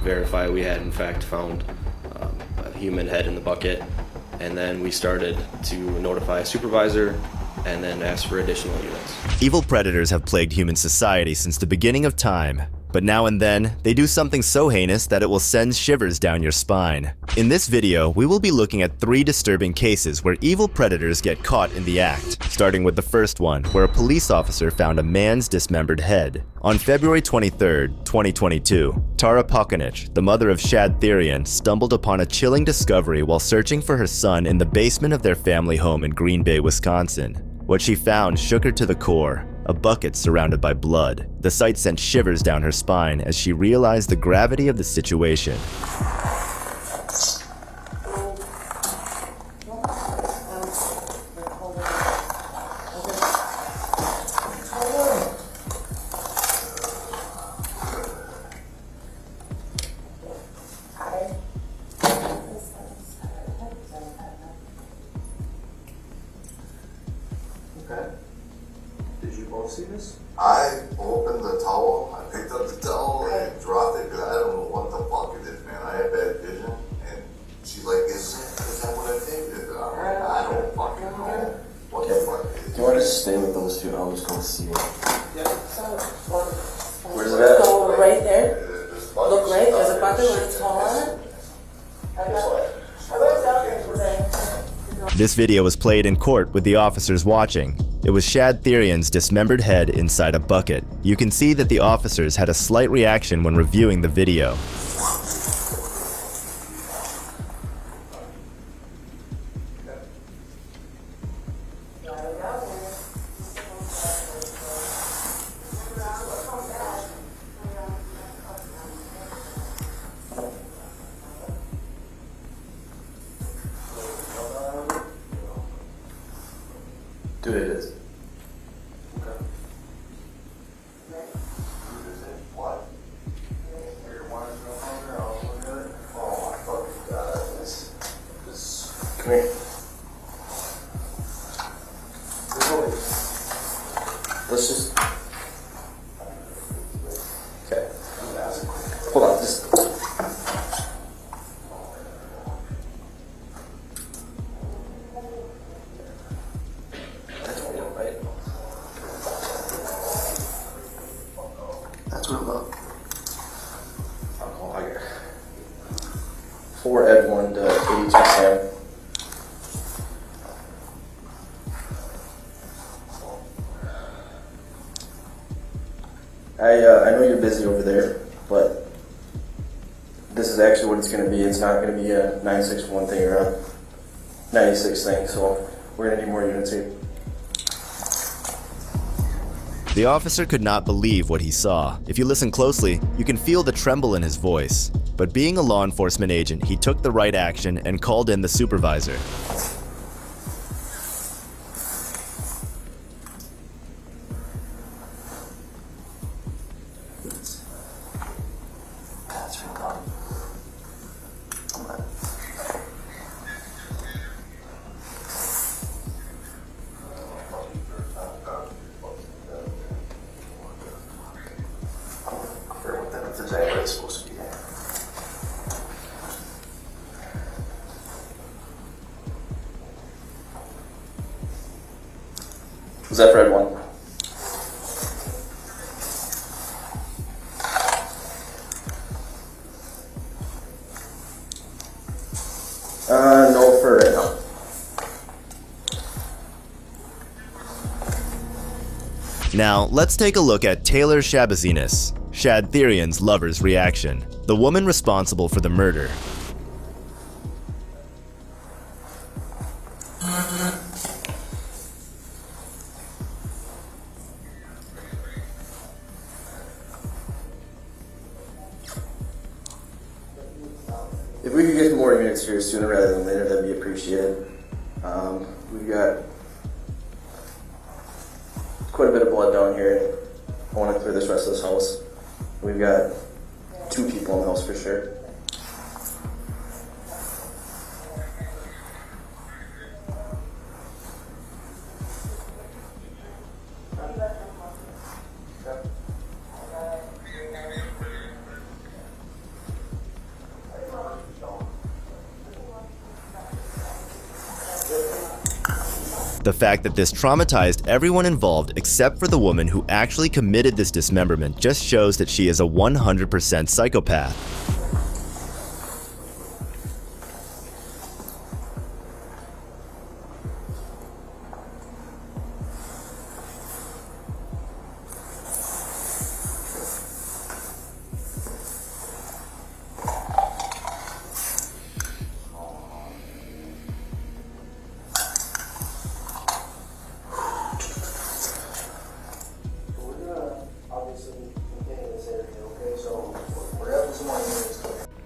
verify we had in fact found a human head in the bucket. And then we started to notify a supervisor and then ask for additional units. Evil predators have plagued human society since the beginning of time. But now and then, they do something so heinous that it will send shivers down your spine. In this video, we will be looking at 3 disturbing cases where evil predators get caught in the act, starting with the first one, where a police officer found a man's dismembered head. On February 23, 2022, Tara Pokanich, the mother of Shad Therian, stumbled upon a chilling discovery while searching for her son in the basement of their family home in Green Bay, Wisconsin. What she found shook her to the core. A bucket surrounded by blood. The sight sent shivers down her spine as she realized the gravity of the situation. Did you both see this? I opened the towel, I picked up the towel and dropped it because I don't know what the fuck it is, man. I have bad vision. And she's like, is that what I think? I'm like, I don't fucking know what the fuck it is. Do you want to stay with those two? I'll just go see it. Yeah. Where's it at? Go right there. Look right, there's a bucket with a towel on it. This video was played in court with the officers watching. It was Shad Therian's dismembered head inside a bucket. You can see that the officers had a slight reaction when reviewing the video. Dude, it is. Okay. What? Your wine's no longer, I'll look at it. Oh my fucking god, this. Come here. Let's just. Okay. Hold on, just. That's real low. Alcohol here. 4 Ed 1 to 82 Sam. I know you're busy over there, but this is actually what it's going to be. It's not going to be a 961 thing or a 96 thing, so we're going to need more units here. The officer could not believe what he saw. If you listen closely, you can feel the tremble in his voice. But being a law enforcement agent, he took the right action and called in the supervisor. That's real low. Come on. If there's anybody supposed to be there. Was that Fred 1? No, for right now. Now, let's take a look at Taylor Shabazinas, Shad Therian's lover's reaction, the woman responsible for the murder. If we could get more units here sooner rather than later, that'd be appreciated. We've got quite a bit of blood down here. I want to clear this rest of this house. We've got 2 people in the house for sure. The fact that this traumatized everyone involved except for the woman who actually committed this dismemberment just shows that she is a 100% psychopath.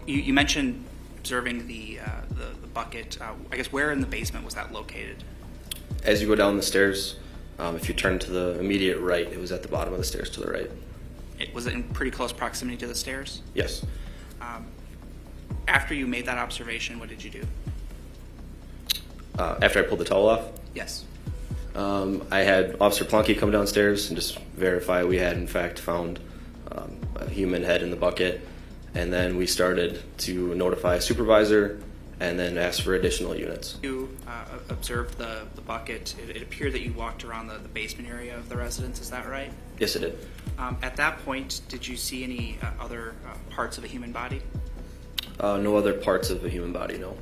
You mentioned observing the bucket. I guess where in the basement was that located? As you go down the stairs, if you turn to the immediate right, it was at the bottom of the stairs to the right. Was it in pretty close proximity to the stairs? Yes. After you made that observation, what did you do? After I pulled the towel off, Yes. I had Officer Plunky come downstairs and just verify we had in fact found a human head in the bucket, and then we started to notify a supervisor and then ask for additional units. You observed the bucket. It appeared that you walked around the basement area of the residence. Is that right? Yes, it did. At that point, did you see any other parts of a human body? No other parts of a human body, no.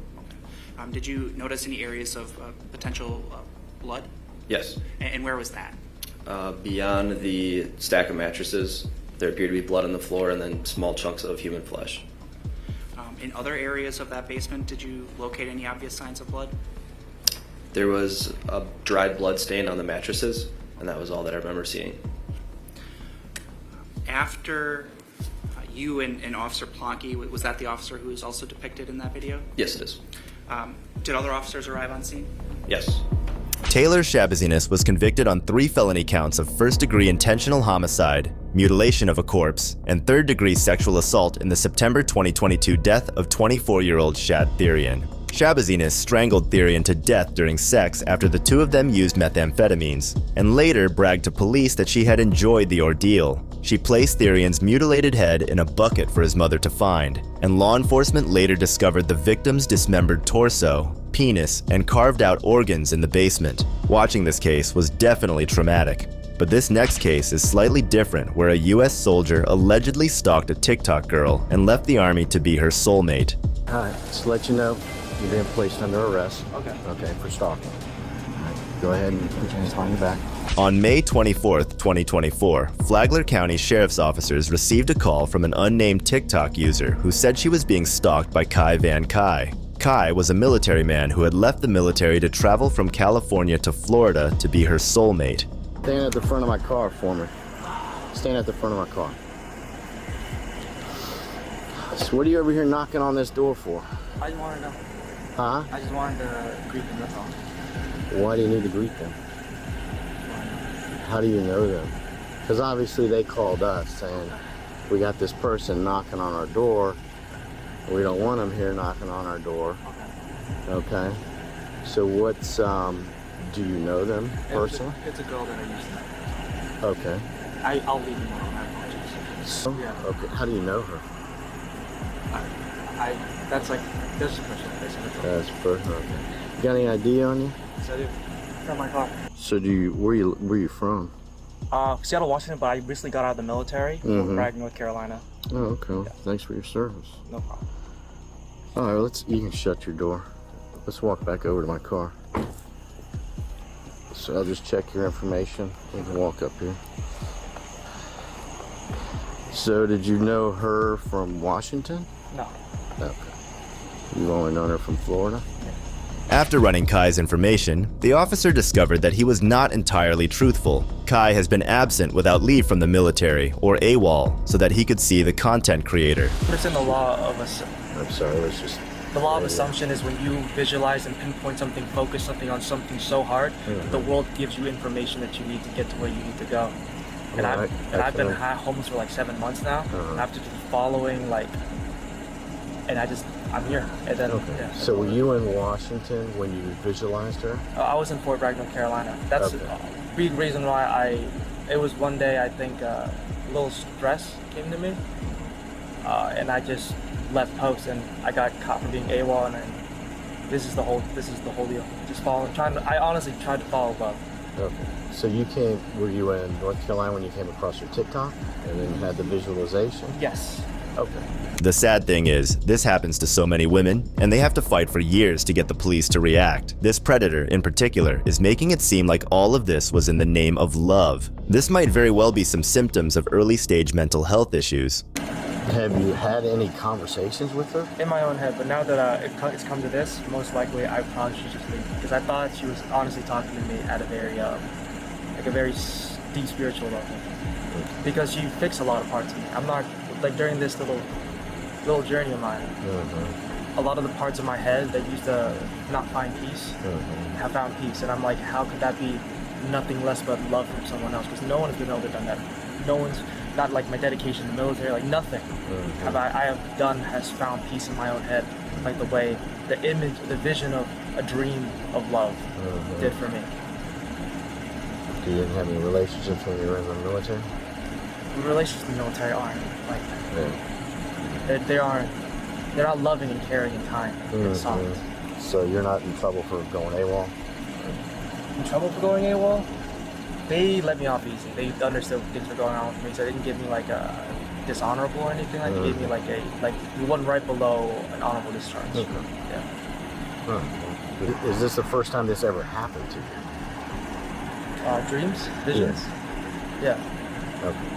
Did you notice any areas of potential blood? Yes. And where was that? Beyond the stack of mattresses, there appeared to be blood on the floor and then small chunks of human flesh. In other areas of that basement, did you locate any obvious signs of blood? There was a dried blood stain on the mattresses, and that was all that I remember seeing. After you and Officer Plonky, was that the officer who is also depicted in that video? Yes, it is. Did other officers arrive on scene? Yes. Taylor Shabazinus was convicted on 3 felony counts of first-degree intentional homicide, mutilation of a corpse, and third-degree sexual assault in the September 2022 death of 24-year-old Shad Therian. Shabazinus strangled Therian to death during sex after the two of them used methamphetamines, and later bragged to police that she had enjoyed the ordeal. She placed Therian's mutilated head in a bucket for his mother to find, and law enforcement later discovered the victim's dismembered torso, penis, and carved out organs in the basement. Watching this case was definitely traumatic. But this next case is slightly different, where a US soldier allegedly stalked a TikTok girl and left the army to be her soulmate. Hi, just to let you know, you're being placed under arrest. Okay, for stalking. All right, go ahead and put your hands behind your back. On May 24th, 2024, Flagler County Sheriff's officers received a call from an unnamed TikTok user who said she was being stalked by Kai Van Kai. Kai was a military man who had left the military to travel from California to Florida to be her soulmate. Stand at the front of my car for me. Stand at the front of my car. So what are you over here knocking on this door for? I just wanted to know. Huh? I just wanted to greet them, that's all. Why do you need to greet them? How do you know them? Because obviously they called us saying, we got this person knocking on our door. We don't want them here knocking on our door. Okay. So what's, do you know them personally? It's a girl that I used to know. Okay. I'll leave them alone, I apologize. So, Yeah. okay. How do you know her? That's like, that's personal. That's personal. Okay. You got any ID on you? So I do. From my car. So where you from? Seattle, Washington, but I recently got out of the military. Mhm. Bragg, North Carolina. Oh, okay. Yeah. Thanks for your service. No problem. All right, you can shut your door. Let's walk back over to my car. So I'll just check your information. We can walk up here. So did you know her from Washington? No. Okay. You've only known her from Florida? After running Kai's information, the officer discovered that he was not entirely truthful. Kai has been absent without leave from the military, or AWOL, so that he could see the content creator. It's in the law of I'm sorry, let's just... the law of assumption is when you visualize and pinpoint something, focus something on something so hard, the world gives you information that you need to get to where you need to go. And I've been homeless for like 7 months now. And after just following and I'm here. And then, yeah. So were you in Washington when you visualized her? I was in Fort Bragg, North Carolina. That's the big reason why it was one day I think a little stress came to me. And I just left post and I got caught for being AWOL and then this is the whole deal. Just I honestly tried to follow love. Okay. So were you in North Carolina when you came across your TikTok and then had the visualization? Yes. Okay. The sad thing is, this happens to so many women, and they have to fight for years to get the police to react. This predator, in particular, is making it seem like all of this was in the name of love. This might very well be some symptoms of early-stage mental health issues. Have you had any conversations with her? In my own head, but now that it's come to this, most likely I probably should just leave, because I thought she was honestly talking to me at a very deep spiritual level, because she fixed a lot of parts of me. I'm not like during this little journey of mine. A lot of the parts of my head that used to not find peace have found peace, and I'm like, how could that be nothing less but love from someone else? Because no one has been able to done that. No one's. Not like my dedication to the military, like nothing I have done has found peace in my own head, like the way the image, the vision of a dream of love did for me. You didn't have any relationships when you were in the military? Relationships in the military aren't like that. Yeah. They're not loving and caring and kind and soft. So you're not in trouble for going AWOL? In trouble for going AWOL? They let me off easy. They understood things were going on with me, so they didn't give me like a dishonorable or anything. Like they gave me like you wasn't right below an honorable discharge. Okay. Yeah. Is this the first time this ever happened to you? Dreams, visions. Yeah. Okay.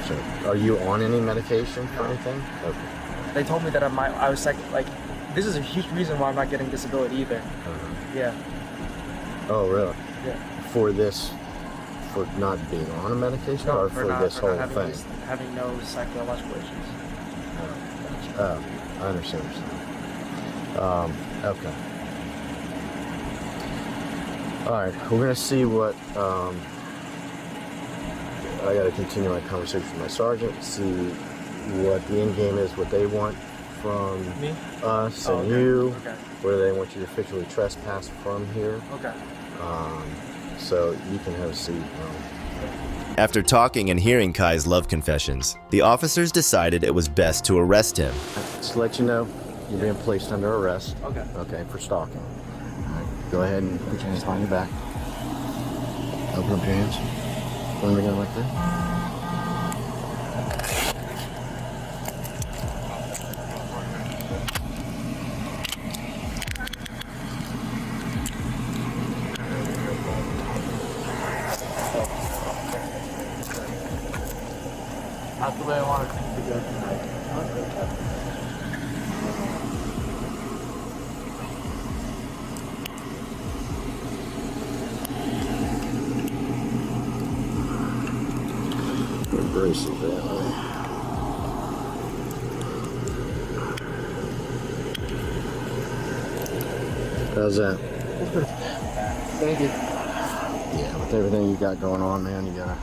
So, are you on any medication for anything? Okay. They told me that I was like, this is a huge reason why I'm not getting disability either. Yeah. Oh, really? Yeah. For not being on a medication, or for this whole thing? Having no psychological issues. I understand what you're saying. Okay. All right, we're gonna see what. I gotta continue my conversation with my sergeant, see what the end game is, what they want from me, us, and you, whether they want you to officially trespass from here. Okay. So you can have a seat. After talking and hearing Kai's love confessions, the officers decided it was best to arrest him. Just to let you know, you're being placed under arrest. Okay. Okay, for stalking. All right, go ahead and put your hands behind your back. Open up your hands. Put them together like that. Not the way I wanted things to go tonight. Brace it that way. How's that? Thank you. Yeah, with everything you got going on, man, you gotta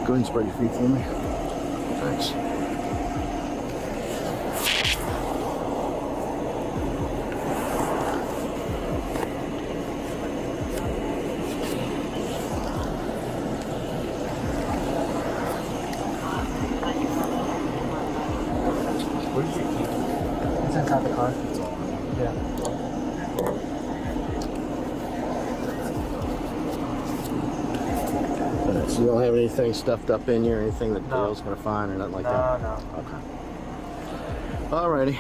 go ahead and spread your feet for me. Thanks. Where did you keep it? It's inside the car. Yeah. So you don't have anything stuffed up in you or anything that the girl's gonna find or nothing like that? No. Okay. Alrighty.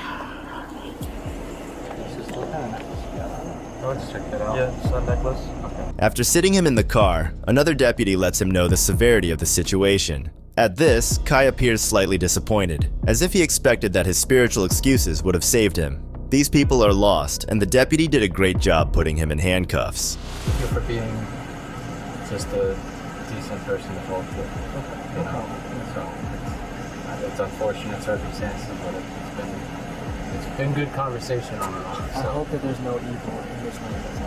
Let's check that out. Yeah, it's a necklace. Okay. After sitting him in the car, another deputy lets him know the severity of the situation. At this, Kai appears slightly disappointed, as if he expected that his spiritual excuses would have saved him. These people are lost, and the deputy did a great job putting him in handcuffs. Thank you for being just a decent person to talk to. You know, so it's unfortunate circumstances, but it's been good conversation on and on. So. I hope that there's no evil in this life.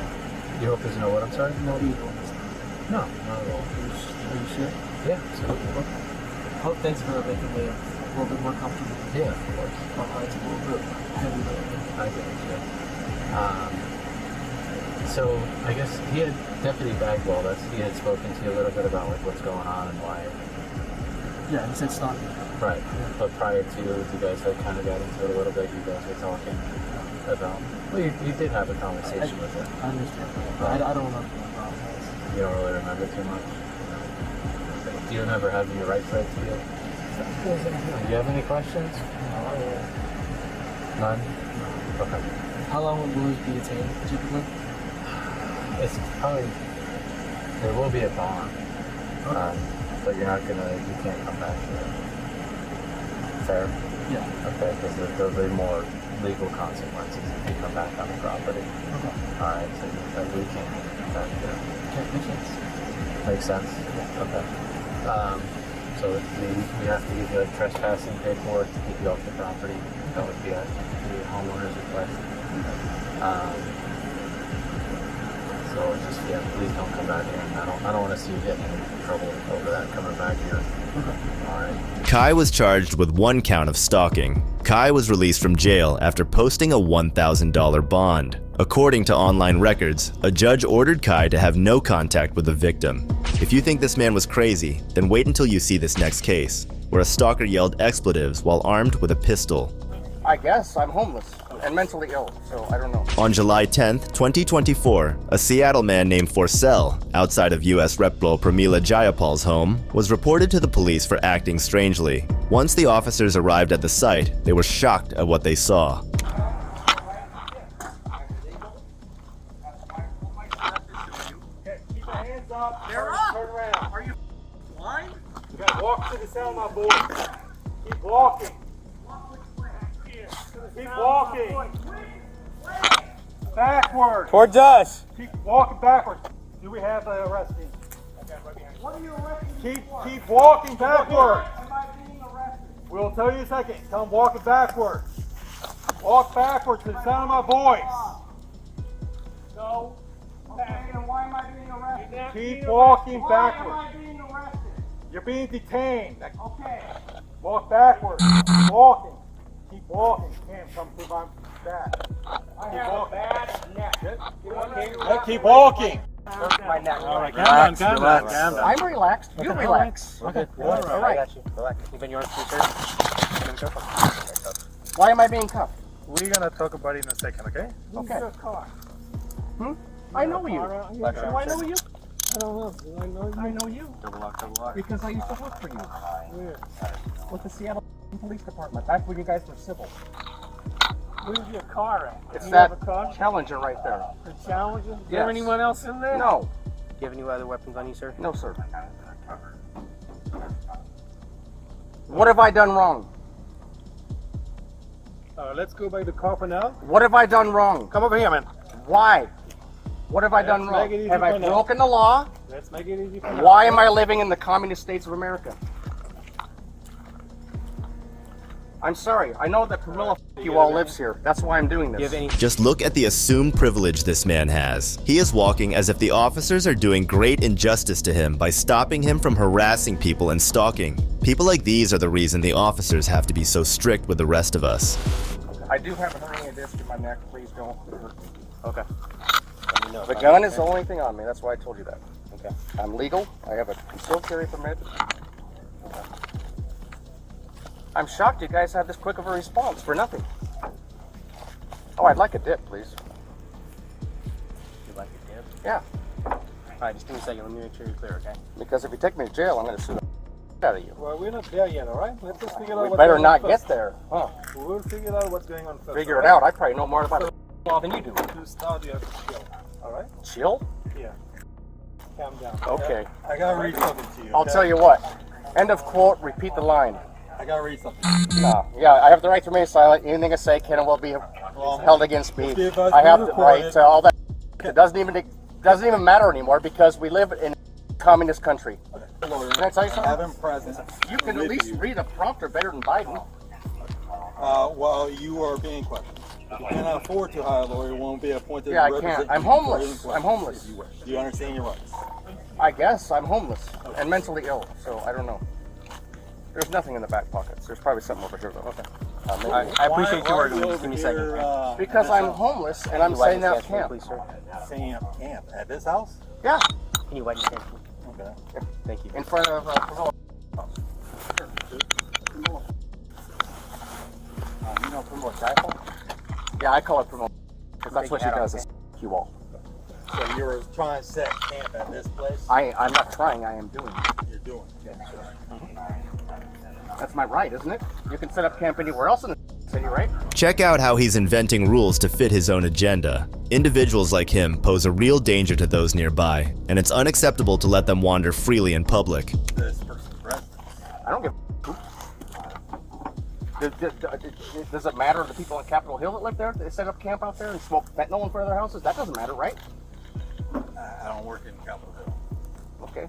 You hope there's no what? I'm sorry? No evil. No, not at all. Are you sure? Yeah, absolutely. I hope things are making me a little bit more comfortable. Yeah, of course. My heart's a little bit heavy lately. I get it, yeah. So I guess he had Deputy Bagwell. He had spoken to you a little bit about like what's going on and why. Yeah, he said stalking. Right. But prior to you guys had kind of got into it a little bit. You guys were talking about. Well, you did have a conversation with her. I understand. I don't remember. You don't really remember too much. Do you remember having your right side to you? Do you have any questions? None? Okay. How long will Blues be detained, typically? It's probably, there will be a bond, but you're not you can't come back here. Fair? Yeah. Okay, because there'll be more legal consequences if you come back on the property. Okay. Alright, so we can't come back here. Okay, makes sense. Makes sense? Yeah. Okay. So we have to give you trespassing paperwork to keep you off the property. That would be a homeowner's request. So just, please don't come back here. I don't want to see you getting in trouble over that coming back here. Alright. Kai was charged with 1 count of stalking. Kai was released from jail after posting a $1,000 bond. According to online records, a judge ordered Kai to have no contact with the victim. If you think this man was crazy, then wait until you see this next case, where a stalker yelled expletives while armed with a pistol. I guess I'm homeless and mentally ill, so I don't know. On July 10th, 2024, a Seattle man named Forcell, outside of U.S. Rep. Pramila Jayapal's home, was reported to the police for acting strangely. Once the officers arrived at the site, they were shocked at what they saw. They're up! Turn around. Are you blind? You gotta walk to the sound of my voice. Keep walking. Keep walking. Backwards. Towards us. Keep walking backwards. Do we have the arresting? What are you arresting? Keep walking backwards. Am I being arrested? We'll tell you in a second. Tell them walking backwards. Walk backwards to the sound of my voice. No. Okay, and why am I being arrested? Keep walking backwards. Why am I being arrested? You're being detained. Okay. Walk backwards. Keep walking. Keep walking. You can't come through my back. I have a bad neck. Keep walking. My neck. All right, calm down. I'm relaxed. You relax. Okay. All right. I got you. Relax. Even yours, sir. Why am I being cuffed? We're gonna talk about it in a second, okay? Okay. I know you. Do I know you? I don't know. I know you. Double lock. Because I used to work for you. With the Seattle Police Department, back when you guys were civil. Where's your car at? It's you that have a car? Challenger right there. The Challenger? Is Yes. there anyone else in there? No. Do you have any other weapons on you, sir? No, sir. What have I done wrong? Let's go by the car for now. What have I done wrong? Come over here, man. Why? What have I Let's done wrong? make it easy Have I for now. broken the law? Let's make it easy for now. Why am I living in the communist states of America? I'm sorry. I know that Pramila you all lives here. That's why I'm doing Do you have this. any? Just look at the assumed privilege this man has. He is walking as if the officers are doing great injustice to him by stopping him from harassing people and stalking. People like these are the reason the officers have to be so strict with the rest of us. I do have a hernia disc in my neck. Please don't hurt me. Okay. The gun is the only thing on me. That's why I told you that. Okay. I'm legal. I have a concealed carry permit. Okay. I'm shocked you guys have this quick of a response for nothing. Oh, I'd like a dip, please. You like it, Dan? Yeah. All right, just give me a second. Let me make sure you're clear, okay? Because if you take me to jail, I'm going to sue the out of you. Well, we're not there yet, all right? Let's just figure out We what's better going on not first. get there. Huh? We'll figure out what's going on first. Figure it out. I probably know more about the law than you do. To start, you have to chill. All right? Chill? Yeah. Calm down. Okay. I gotta read something to you. I'll tell you what. End of quote. Repeat the line. I gotta read something. No. Yeah, I have the right to remain silent. Anything I say can and will be held against me. I have the right to all that. It doesn't even matter anymore because we live in a communist country. Can I tell you something? Have him present. You can at least read a prompter better than Biden. Well, you are being questioned. You cannot afford to hire a lawyer who won't be appointed Yeah, to I represent can't. I'm you for any homeless. questions I'm homeless. if you wish. Do you understand your rights? I guess I'm homeless and mentally ill, so I don't know. There's nothing in the back pockets. There's probably something over here though. Okay. I appreciate you working with me. Just give me a second. Because I'm homeless and I'm saying that camp. Please, sir. Saying camp at this house? Yeah, Can you wipe your hands? Okay. Thank you. in front of Pramila. Yeah, I call it promotion because that's what she does. Is you all. So you were trying to set camp at this place? I'm not trying. I am doing it. You're doing it. Yeah, sure. That's my right, isn't it? You can set up camp anywhere else in the city, right? Check out how he's inventing rules to fit his own agenda. Individuals like him pose a real danger to those nearby, and it's unacceptable to let them wander freely in public. This person's residence. I don't give a Does it matter to the people on Capitol Hill that live there? They set up camp out there and smoke fentanyl in front of their houses? That doesn't matter, right? I don't work in Capitol Hill. Okay.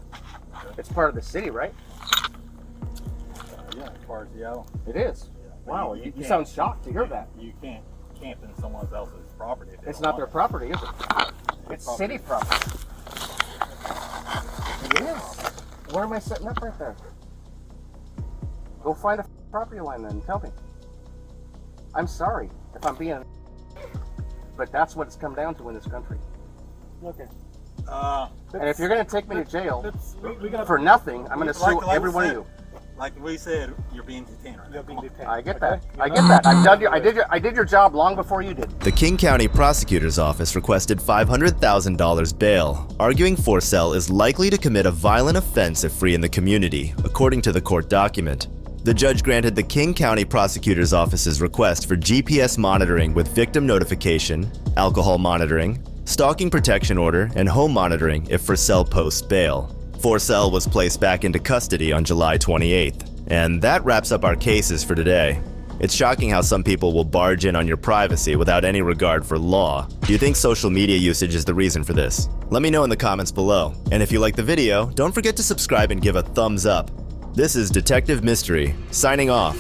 It's part of the city, right? Yeah, as far as Seattle. It is. Yeah. Wow, you sound shocked to hear that. You can't camp in someone else's property. If It's not their property, is it? It's city property. It is. Where am I setting up right there? Go find a property line then and tell me. I'm sorry if I'm being, but that's what it's come down to in this country. Okay. And if you're going to take me to jail for nothing, I'm going to sue every one of you. Like we said, you're being detained. You're being detained. I get that. I get that. I did your job long before you did. The King County Prosecutor's Office requested $500,000 bail, arguing Forcell is likely to commit a violent offense if free in the community, according to the court document. The judge granted the King County Prosecutor's Office's request for GPS monitoring with victim notification, alcohol monitoring, stalking protection order, and home monitoring if Forcell posts bail. Forcell was placed back into custody on July 28th. And that wraps up our cases for today. It's shocking how some people will barge in on your privacy without any regard for law. Do you think social media usage is the reason for this? Let me know in the comments below. And if you like the video, don't forget to subscribe and give a thumbs up. This is Detective Mystery, signing off.